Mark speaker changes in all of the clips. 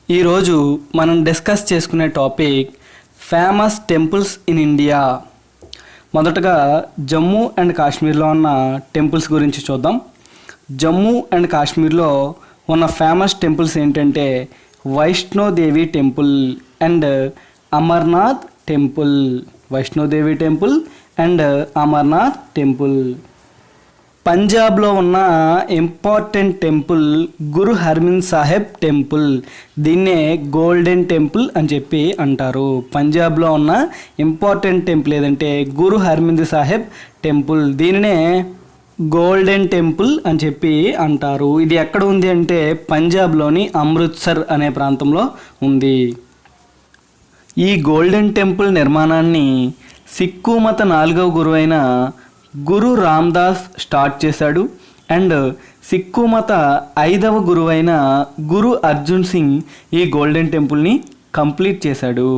Speaker 1: ఈరోజు మనం డిస్కస్ చేసుకునే topic famous temples in India. మొదటగా జమ్మూ అండ్ కాశ్మీర్లో ఉన్న టెంపుల్స్ గురించి చూద్దాం. జమ్మూ అండ్ కాశ్మీర్లో ఉన్న ఫేమస్ టెంపుల్స్ ఏంటంటే Vaishno Devi temple and Amarnath temple. Vaishno Devi temple and Amarnath temple. పంజాబ్లో ఉన్న ఇంపార్టెంట్ టెంపుల్ గురు హర్మిందర్ సాహెబ్ టెంపుల్. దీన్నే గోల్డెన్ టెంపుల్ అని చెప్పి అంటారు. పంజాబ్లో ఉన్న ఇంపార్టెంట్ టెంపుల్ ఏదంటే గురు హర్మిందర్ సాహెబ్ టెంపుల్. దీనినే గోల్డెన్ టెంపుల్ అని చెప్పి అంటారు. ఇది ఎక్కడ ఉంది అంటే పంజాబ్లోని అమృత్సర్ అనే ప్రాంతంలో ఉంది. ఈ గోల్డెన్ టెంపుల్ నిర్మాణాన్ని సిక్కు మత 4వ గురువైన గురు రామ్దాస్ స్టార్ట్ చేశాడు అండ్ సిక్కు మత 5వ గురువైన గురు అర్జున్ సింగ్ ఈ గోల్డెన్ టెంపుల్ని కంప్లీట్ చేశాడు.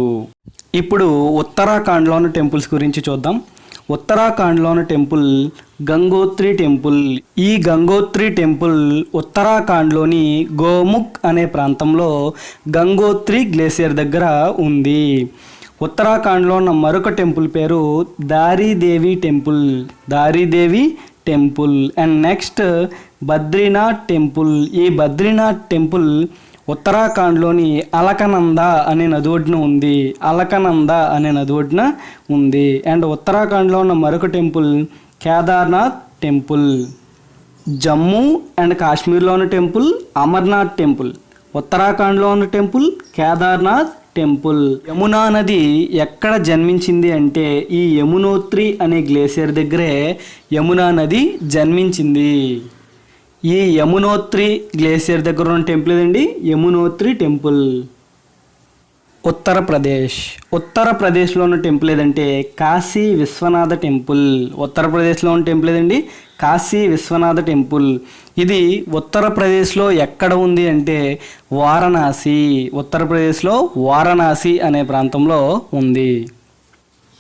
Speaker 1: ఇప్పుడు ఉత్తరాఖండ్లోని టెంపుల్స్ గురించి చూద్దాం. ఉత్తరాఖండ్లోని టెంపుల్ గంగోత్రి టెంపుల్. ఈ గంగోత్రి టెంపుల్ ఉత్తరాఖండ్లోని గోముఖ్ అనే ప్రాంతంలో గంగోత్రి గ్లేసియర్ దగ్గర ఉంది. ఉత్తరాఖండ్లో ఉన్న మరొక టెంపుల్ పేరు Dhari Devi temple. Dhari Devi temple. And next Badrinath temple. ఈ బద్రీనాథ్ టెంపుల్ ఉత్తరాఖండ్లోని అలకనంద అనే నది ఒడ్డున ఉంది. అలకనంద అనే నది ఒడ్డున ఉంది. అండ్ ఉత్తరాఖండ్లో ఉన్న మరొక temple Kedarnath temple. Jammu and కాశ్మీర్లో ఉన్న టెంపుల్ అమర్నాథ్ టెంపుల్. ఉత్తరాఖండ్లో ఉన్న టెంపుల్ కేదార్నాథ్ టెంపుల్. యమునా నది ఎక్కడ జన్మించింది అంటే ఈ యమునోత్రి అనే గ్లేసియర్ దగ్గరే యమునా నది జన్మించింది. ఈ యమునోత్రి గ్లేసియర్ దగ్గర ఉన్న టెంపుల్ ఏదండి యమునోత్రి టెంపుల్. ఉత్తరప్రదేశ్. ఉత్తరప్రదేశ్లో ఉన్న టెంపుల్ ఏదంటే కాశీ విశ్వనాథ టెంపుల్. ఉత్తరప్రదేశ్లో ఉన్న టెంపుల్ ఏదండి కాశీ విశ్వనాథ టెంపుల్. ఇది ఉత్తరప్రదేశ్లో ఎక్కడ ఉంది అంటే వారణాసి. ఉత్తరప్రదేశ్లో వారణాసి అనే ప్రాంతంలో ఉంది.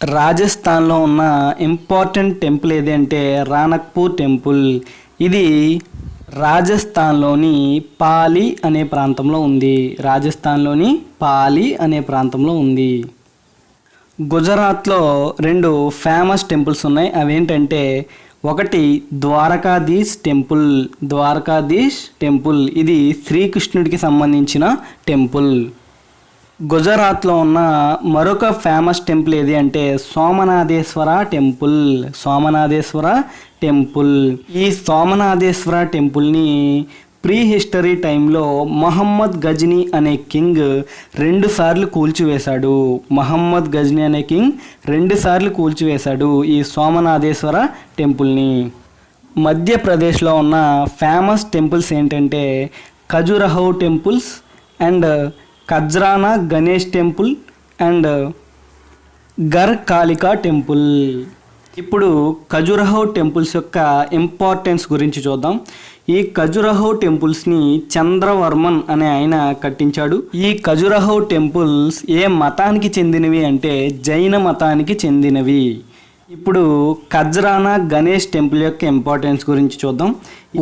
Speaker 1: రాజస్థాన్లో ఉన్న ఇంపార్టెంట్ టెంపుల్ ఏది అంటే రాణక్పూర్ టెంపుల్. ఇది రాజస్థాన్లోని పాలి అనే ప్రాంతంలో ఉంది. రాజస్థాన్లోని పాలి అనే ప్రాంతంలో ఉంది. గుజరాత్లో 2 ఫేమస్ టెంపుల్స్ ఉన్నాయి. అవేంటంటే ఒకటి ద్వారకాధీష్ టెంపుల్. ద్వారకాధీష్ టెంపుల్ ఇది శ్రీకృష్ణుడికి సంబంధించిన టెంపుల్. గుజరాత్లో ఉన్న మరొక ఫేమస్ టెంపుల్ ఏది అంటే సోమనాథేశ్వర టెంపుల్. సోమనాథేశ్వర టెంపుల్. ఈ సోమనాథేశ్వర టెంపుల్ని ప్రీ హిస్టరీ టైంలో మహమ్మద్ గజ్నీ అనే కింగ్ 2 సార్లు కూల్చివేశాడు. మహమ్మద్ గజ్నీ అనే కింగ్ 2 సార్లు కూల్చివేశాడు ఈ సోమనాథేశ్వర టెంపుల్ని. మధ్యప్రదేశ్లో ఉన్న ఫేమస్ టెంపుల్స్ ఏంటంటే Khajuraho temples and Khajrana Ganesh temple and Garh Kalika temple. ఇప్పుడు ఖజురహో టెంపుల్స్ యొక్క ఇంపార్టెన్స్ గురించి చూద్దాం. ఈ ఖజురహో టెంపుల్స్ని చంద్రవర్మన్ అనే ఆయన కట్టించాడు. ఈ ఖజురహో టెంపుల్స్ ఏ మతానికి చెందినవి అంటే జైన మతానికి చెందినవి. ఇప్పుడు ఖజ్రానా గణేష్ టెంపుల్ యొక్క ఇంపార్టెన్స్ గురించి చూద్దాం.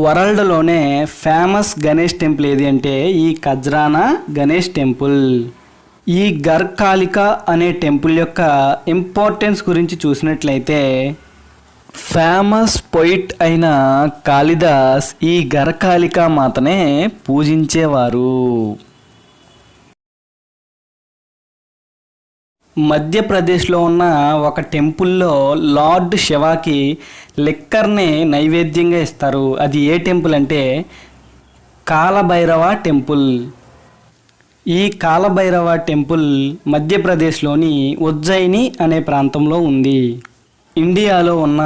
Speaker 1: వరల్డ్లోనే ఫేమస్ గణేష్ టెంపుల్ ఏది అంటే ఈ ఖజ్రానా గణేష్ టెంపుల్. ఈ గర్ కాళికా అనే టెంపుల్ యొక్క ఇంపార్టెన్స్ గురించి చూసినట్లయితే ఫేమస్ పొయిట్ అయిన కాళిదాస్ ఈ గర్ కాళికా మాతనే పూజించేవారు. మధ్యప్రదేశ్లో ఉన్న ఒక టెంపుల్లో లార్డ్ శివాకి లిక్కర్ని నైవేద్యంగా ఇస్తారు. అది ఏ టెంపుల్ అంటే కాలభైరవ టెంపుల్. ఈ కాలభైరవ టెంపుల్ మధ్యప్రదేశ్లోని ఉజ్జయిని అనే ప్రాంతంలో ఉంది. ఇండియాలో ఉన్న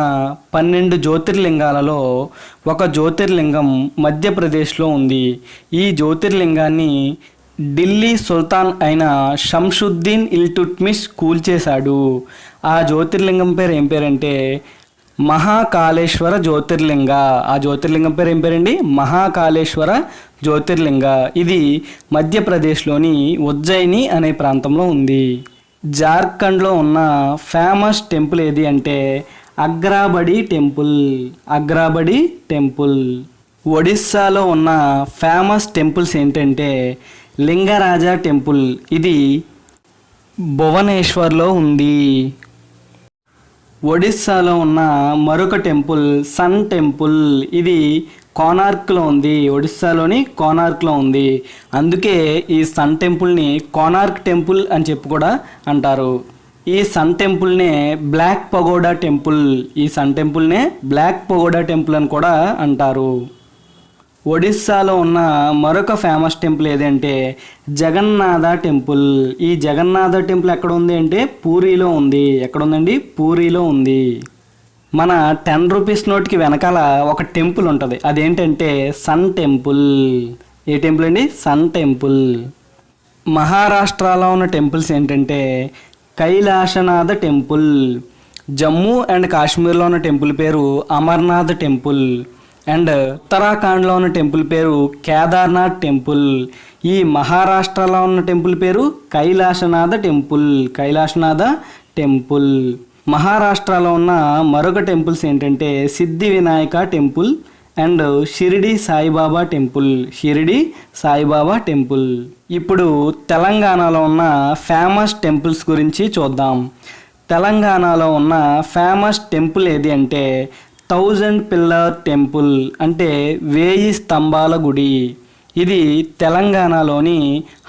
Speaker 1: 12 జ్యోతిర్లింగాలలో ఒక జ్యోతిర్లింగం మధ్యప్రదేశ్లో ఉంది. ఈ జ్యోతిర్లింగాన్ని ఢిల్లీ సుల్తాన్ అయిన షంషుద్దీన్ ఇల్టుట్మిష్ కూల్చేశాడు. ఆ జ్యోతిర్లింగం పేరు ఏం పేరంటే మహాకాళేశ్వర జ్యోతిర్లింగ. ఆ జ్యోతిర్లింగం పేరు ఏం పేరండి మహాకాళేశ్వర జ్యోతిర్లింగ. ఇది మధ్యప్రదేశ్లోని ఉజ్జయిని అనే ప్రాంతంలో ఉంది. జార్ఖండ్లో ఉన్న ఫేమస్ టెంపుల్ ఏది అంటే అగ్రాబడి టెంపుల్. అగ్రాబడి టెంపుల్. ఒడిస్సాలో ఉన్న ఫేమస్ టెంపుల్స్ ఏంటంటే లింగరాజ టెంపుల్, ఇది భువనేశ్వర్లో ఉంది. ఒడిస్సాలో ఉన్న మరొక టెంపుల్ సన్ టెంపుల్, ఇది కోనార్క్లో ఉంది. ఒడిస్సాలోని కోనార్క్లో ఉంది. అందుకే ఈ సన్ టెంపుల్ని కోనార్క్ టెంపుల్ అని చెప్పి కూడా అంటారు. ఈ సన్ టెంపుల్నే బ్లాక్ పగోడా టెంపుల్, ఈ సన్ టెంపుల్నే బ్లాక్ పగోడా టెంపుల్ అని కూడా అంటారు. ఒడిస్సాలో ఉన్న మరొక ఫేమస్ టెంపుల్ ఏదంటే జగన్నాథ టెంపుల్. ఈ జగన్నాథ టెంపుల్ ఎక్కడ ఉంది అంటే పూరిలో ఉంది. ఎక్కడ ఉందండి? పూరిలో ఉంది. మన 10 రూపీస్ నోట్కి వెనకాల ఒక టెంపుల్ ఉంటుంది, అదేంటంటే సన్ టెంపుల్. ఏ టెంపుల్ అండి? Sun temple. మహారాష్ట్రలో ఉన్న టెంపుల్స్ ఏంటంటే కైలాసనాథ టెంపుల్. జమ్మూ అండ్ కాశ్మీర్లో ఉన్న టెంపుల్ పేరు అమర్నాథ్ టెంపుల్. అండ్ ఉత్తరాఖండ్లో ఉన్న టెంపుల్ పేరు కేదార్నాథ్ టెంపుల్. ఈ మహారాష్ట్రలో ఉన్న టెంపుల్ పేరు కైలాసనాథ టెంపుల్. కైలాసనాథ టెంపుల్. మహారాష్ట్రలో ఉన్న మరొక టెంపుల్స్ ఏంటంటే సిద్ధి Vinayaka temple and Shirdi Saibaba temple. Shirdi Saibaba temple. ఇప్పుడు తెలంగాణలో ఉన్న ఫేమస్ టెంపుల్స్ గురించి చూద్దాం. తెలంగాణలో ఉన్న ఫేమస్ టెంపుల్ ఏది అంటే 1000 పిల్లర్ టెంపుల్, అంటే 1000 స్తంభాల గుడి. ఇది తెలంగాణలోని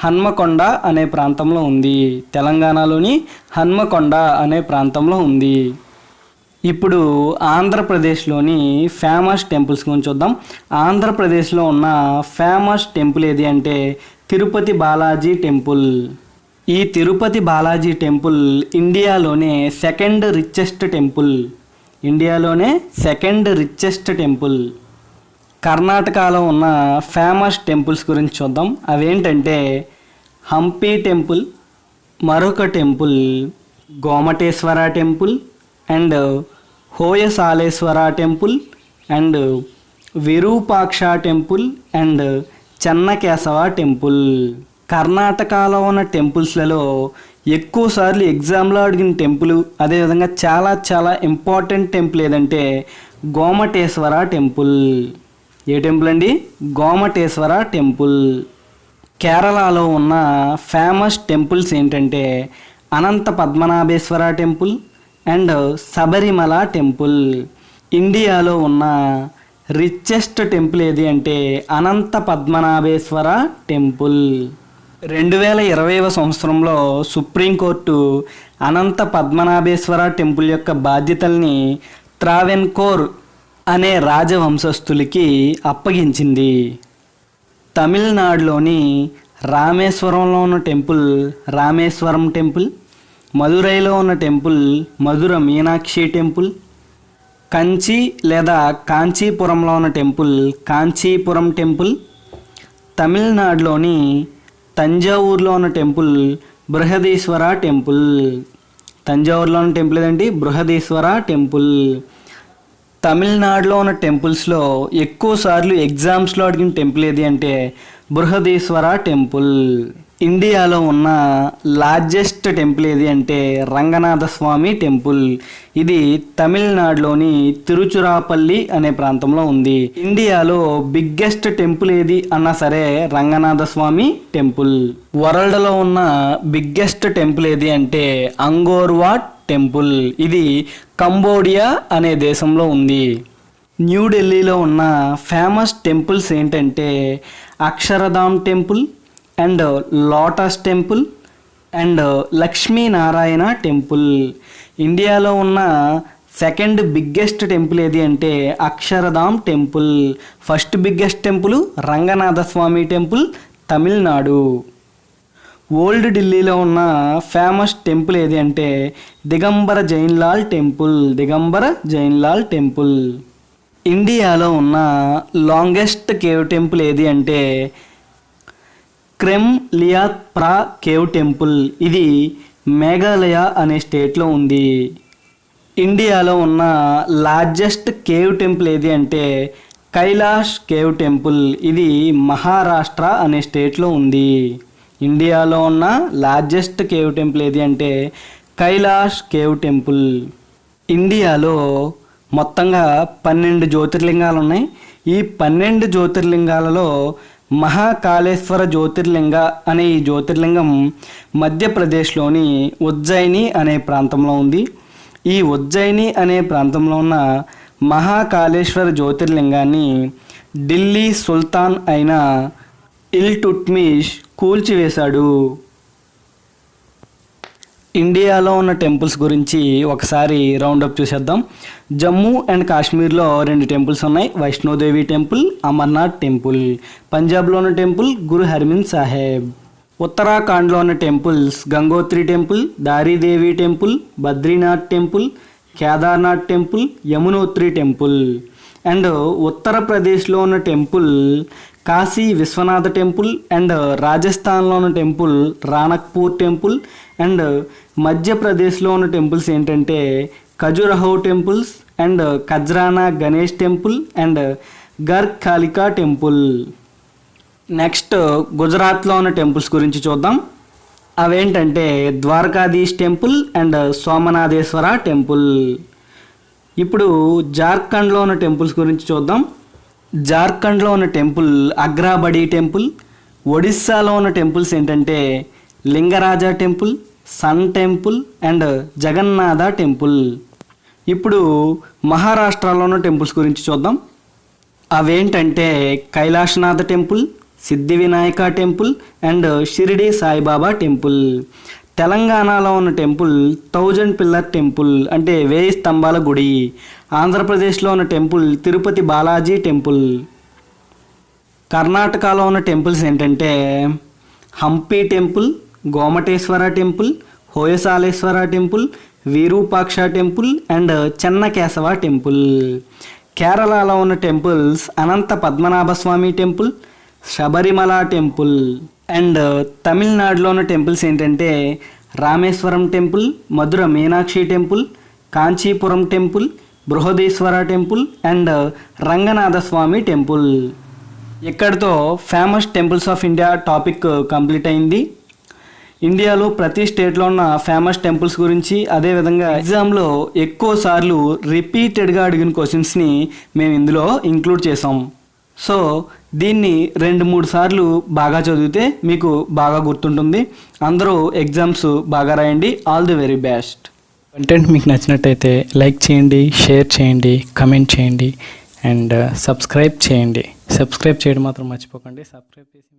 Speaker 1: హన్మకొండ అనే ప్రాంతంలో ఉంది. తెలంగాణలోని హన్మకొండ అనే ప్రాంతంలో ఉంది. ఇప్పుడు ఆంధ్రప్రదేశ్లోని ఫేమస్ టెంపుల్స్ గురించి చూద్దాం. ఆంధ్రప్రదేశ్లో ఉన్న ఫేమస్ టెంపుల్ ఏది అంటే తిరుపతి బాలాజీ టెంపుల్. ఈ తిరుపతి బాలాజీ టెంపుల్ ఇండియాలోనే సెకండ్ రిచెస్ట్ టెంపుల్. ఇండియాలోనే సెకండ్ రిచెస్ట్ టెంపుల్. కర్ణాటకలో ఉన్న ఫేమస్ టెంపుల్స్ గురించి చూద్దాం. అవేంటంటే హంపి టెంపుల్, మరొక temple Gomateshwara temple and Hoysaleswara temple and Virupaksha temple and Chennakeshava temple. కర్ణాటకలో ఉన్న టెంపుల్స్లలో ఎక్కువసార్లు ఎగ్జామ్లో అడిగిన టెంపుల్, అదేవిధంగా చాలా చాలా ఇంపార్టెంట్ టెంపుల్ ఏదంటే గోమటేశ్వర టెంపుల్. ఏ టెంపుల్ అండి? గోమటేశ్వర టెంపుల్. కేరళలో ఉన్న ఫేమస్ టెంపుల్స్ ఏంటంటే అనంత పద్మనాభేశ్వర టెంపుల్ అండ్ శబరిమల టెంపుల్. ఇండియాలో ఉన్న రిచెస్ట్ టెంపుల్ ఏది అంటే అనంత పద్మనాభేశ్వర టెంపుల్. 2020వ సంవత్సరంలో సుప్రీంకోర్టు అనంత పద్మనాభేశ్వర టెంపుల్ యొక్క బాధ్యతల్ని త్రావెన్కోర్ అనే రాజవంశస్థులకి అప్పగించింది. తమిళనాడులోని రామేశ్వరంలో ఉన్న టెంపుల్ రామేశ్వరం టెంపుల్. మదురైలో ఉన్న టెంపుల్ మధుర మీనాక్షి టెంపుల్. కంచి లేదా కాంచీపురంలో ఉన్న టెంపుల్ కాంచీపురం టెంపుల్. తమిళనాడులోని తంజావూరులో ఉన్న టెంపుల్ బృహదీశ్వర టెంపుల్. తంజావూరులో ఉన్న టెంపుల్ ఏదండి? బృహదీశ్వర టెంపుల్. తమిళనాడులో ఉన్న టెంపుల్స్లో ఎక్కువసార్లు ఎగ్జామ్స్లో అడిగిన టెంపుల్ ఏది అంటే బృహదీశ్వర టెంపుల్. ఇండియాలో ఉన్న లార్జెస్ట్ టెంపుల్ ఏది అంటే రంగనాథ స్వామి టెంపుల్. ఇది తమిళనాడులోని తిరుచురాపల్లి అనే ప్రాంతంలో ఉంది. ఇండియాలో బిగ్గెస్ట్ టెంపుల్ ఏది అన్నా సరే రంగనాథ స్వామి టెంపుల్. వరల్డ్లో ఉన్న బిగ్గెస్ట్ టెంపుల్ ఏది అంటే అంగోర్ వాట్ టెంపుల్. ఇది కంబోడియా అనే దేశంలో ఉంది. న్యూఢిల్లీలో ఉన్న ఫేమస్ టెంపుల్స్ ఏంటంటే Akshardham temple and lotus temple and Lakshminarayan temple. ఇండియాలో ఉన్న సెకండ్ బిగ్గెస్ట్ టెంపుల్ ఏది అంటే Akshardham temple. First biggest temple Ranganatha Swami temple, Tamil Nadu. Old ఢిల్లీలో ఉన్న ఫేమస్ టెంపుల్ ఏది అంటే దిగంబర జైన్లాల్ టెంపుల్. దిగంబర జైన్లాల్ టెంపుల్. ఇండియాలో ఉన్న లాంగెస్ట్ కేవ్ టెంపుల్ ఏది అంటే క్రెమ్ లియాత్ ప్రా కేవ్ టెంపుల్. ఇది మేఘాలయ అనే స్టేట్లో ఉంది. ఇండియాలో ఉన్న లార్జెస్ట్ కేవ్ టెంపుల్ ఏది అంటే కైలాష్ కేవ్ టెంపుల్. ఇది మహారాష్ట్ర అనే స్టేట్లో ఉంది. ఇండియాలో ఉన్న లార్జెస్ట్ కేవ్ టెంపుల్ ఏది అంటే కైలాష్ కేవ్ టెంపుల్. ఇండియాలో మొత్తంగా 12 జ్యోతిర్లింగాలు ఉన్నాయి. ఈ 12 జ్యోతిర్లింగాలలో మహాకాళేశ్వర జ్యోతిర్లింగ అనే ఈ జ్యోతిర్లింగం మధ్యప్రదేశ్లోని ఉజ్జయిని అనే ప్రాంతంలో ఉంది. ఈ ఉజ్జయిని అనే ప్రాంతంలో ఉన్న మహాకాళేశ్వర జ్యోతిర్లింగాన్ని ఢిల్లీ సుల్తాన్ అయిన ఇల్టుట్మిష్ కూల్చివేశాడు. ఇండియాలో ఉన్న టెంపుల్స్ గురించి ఒకసారి రౌండప్ చూసేద్దాం. జమ్మూ అండ్ కాశ్మీర్లో 2 టెంపుల్స్ ఉన్నాయి. Vaishno Devi temple, Amarnath temple. పంజాబ్లో ఉన్న టెంపుల్ గురు హర్మింద్ సాహెబ్. ఉత్తరాఖండ్లో ఉన్న temples Gangotri temple, Dhari Devi temple, Badrinath temple, Kedarnath temple, Yamunotri temple. And ఉత్తరప్రదేశ్లో ఉన్న temple Kashi Vishwanath temple, and రాజస్థాన్లో ఉన్న టెంపుల్ రాణక్పూర్ టెంపుల్, అండ్ మధ్యప్రదేశ్లో ఉన్న టెంపుల్స్ ఏంటంటే Khajuraho temples, and Khajrana Ganesh temple, and Garh Kalika temple. Next గుజరాత్లో ఉన్న టెంపుల్స్ గురించి చూద్దాం. అవేంటంటే Dwarkadhish temple and Somanatheswara temple. ఇప్పుడు జార్ఖండ్లో ఉన్న టెంపుల్స్ గురించి చూద్దాం. జార్ఖండ్లో ఉన్న టెంపుల్ అగ్రాబడి టెంపుల్. ఒడిస్సాలో ఉన్న టెంపుల్స్ ఏంటంటే Lingaraj temple, sun temple, and Jagannath temple. ఇప్పుడు మహారాష్ట్రలో ఉన్న టెంపుల్స్ గురించి చూద్దాం. అవేంటంటే Kailasanatha temple, Siddhi Vinayaka temple, and Shirdi Saibaba temple. తెలంగాణలో ఉన్న టెంపుల్ 1000 పిల్లర్ టెంపుల్, అంటే 1000 స్తంభాల గుడి. ఆంధ్రప్రదేశ్లో ఉన్న టెంపుల్ తిరుపతి బాలాజీ టెంపుల్. కర్ణాటకలో ఉన్న టెంపుల్స్ ఏంటంటే Hampi temple, Gomateshwara temple, Hoysaleswara temple, Virupaksha temple, and Chennakeshava temple. కేరళలో ఉన్న temples Anantha Padmanabha Swami temple, Sabarimala temple. And తమిళనాడులో ఉన్న టెంపుల్స్ ఏంటంటే Rameswaram temple, Madurai Meenakshi temple, Kanchipuram temple, Brihadeeswara temple, and Ranganatha Swami temple. ఇక్కడితో famous temples of India topic complete అయింది. ఇండియాలో ప్రతి స్టేట్లో ఉన్న ఫేమస్ టెంపుల్స్ గురించి, అదేవిధంగా ఎగ్జామ్లో ఎక్కువ సార్లు రిపీటెడ్గా అడిగిన క్వశ్చన్స్ని మేము ఇందులో ఇంక్లూడ్ చేసాం. సో దీన్ని 2-3 సార్లు బాగా చదివితే మీకు బాగా గుర్తుంటుంది. అందరూ ఎగ్జామ్స్ బాగా రాయండి. All the very best. Content మీకు నచ్చినట్టయితే లైక్ చేయండి, షేర్ చేయండి, కమెంట్ చేయండి, అండ్ సబ్స్క్రైబ్ చేయండి. సబ్స్క్రైబ్ చేయడం మాత్రం మర్చిపోకండి. సబ్స్క్రైబ్ చేసి